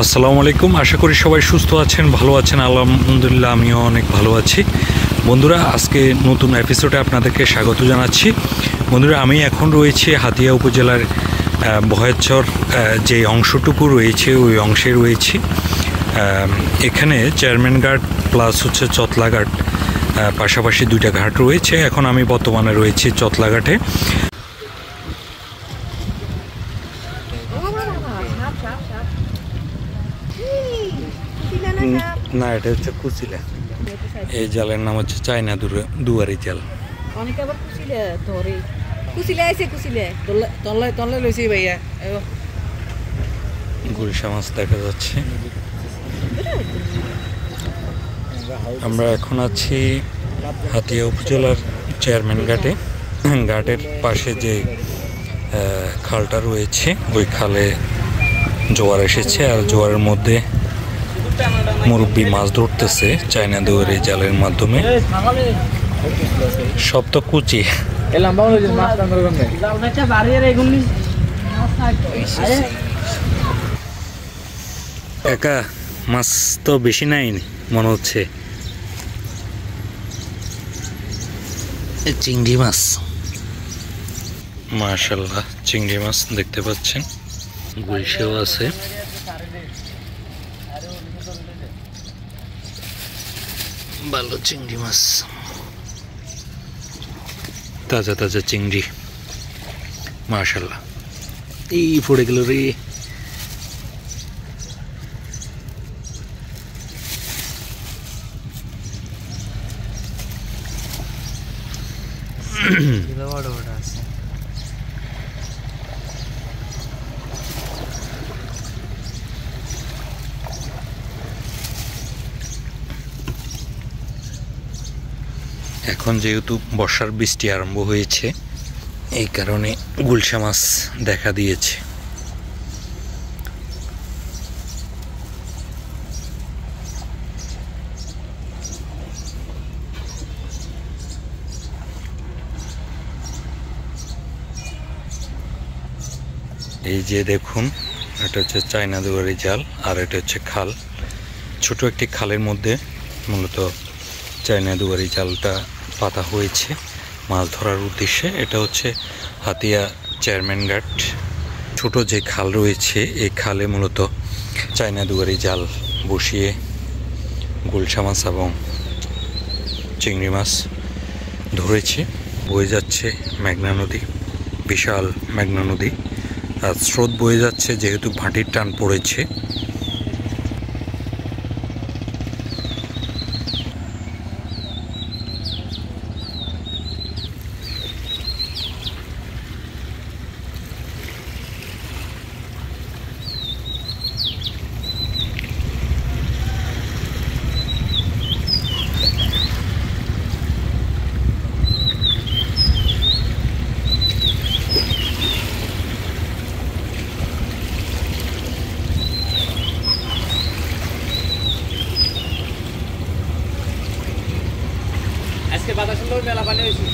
আসসালামু আলাইকুম। আশা করি সবাই সুস্থ আছেন, ভালো আছেন। আলহামদুলিল্লাহ আমিও অনেক ভালো আছি। বন্ধুরা, আজকে নতুন এপিসোডে আপনাদেরকে স্বাগত জানাচ্ছি। বন্ধুরা, আমি এখন রয়েছি হাতিয়া উপজেলার ভয়েরচর যে অংশটুকু রয়েছে ওই অংশে রয়েছি। এখানে চেয়ারম্যান ঘাট প্লাস হচ্ছে চতলা ঘাট, পাশাপাশি দুইটা ঘাট রয়েছে। এখন আমি বর্তমানে রয়েছি চতলা ঘাটে। না, এটা হচ্ছে কুচিলা। এই জালের নাম হচ্ছে চায়না দুয়ারি জাল। অনেকে আবার কুচিলে ধরে। কুচিলে আইছে, কুচিলে তলে লইছে ভাইয়া। গুলশা মাছ দেখা যাচ্ছে। আমরা এখন আছি হাতিয়া উপজেলার চেয়ারম্যান ঘাটে। ঘাটের পাশে যে খালটা রয়েছে ওই খালে জোয়ার এসেছে, আর জোয়ারের মধ্যে মুরব্বি মাছ ধরতেছে চায়না দুয়ারি জালের মাধ্যমে। সব তো কুচি। একা মাছ তো বেশি নাই মনে হচ্ছে। চিংড়ি মাছ, মাশাআল্লাহ চিংড়ি মাছ দেখতে পাচ্ছেন। গুলশাও আছে। ভালো চিংড়ি মাছ, তাজা তাজা চিংড়ি, মাশাআল্লাহ। এই পড়ে গেল রে। এখন যেহেতু বর্ষার বৃষ্টি আরম্ভ হয়েছে, এই কারণে গুলশা মাছ দেখা দিয়েছে। এই যে দেখুন, এটা হচ্ছে চায়না দুয়ারি জাল, আর এটা হচ্ছে খাল। ছোট একটি খালের মধ্যে মূলত চায়না দুয়ারি জালটা পাতা হয়েছে মাছ ধরার উদ্দেশ্যে। এটা হচ্ছে হাতিয়া চেয়ারম্যান ঘাট। ছোট যে খাল রয়েছে এই খালে মূলত চায়না দুয়ারি জাল বসিয়ে গুলশা মাছ এবং চিংড়ি মাছ ধরেছে। বয়ে যাচ্ছে মেঘনা নদী, বিশাল মেঘনা নদী। আর স্রোত বয়ে যাচ্ছে যেহেতু ভাটির টান পড়েছে। আজকে বাতাস সুন্দর মেলা পানি হয়েছে।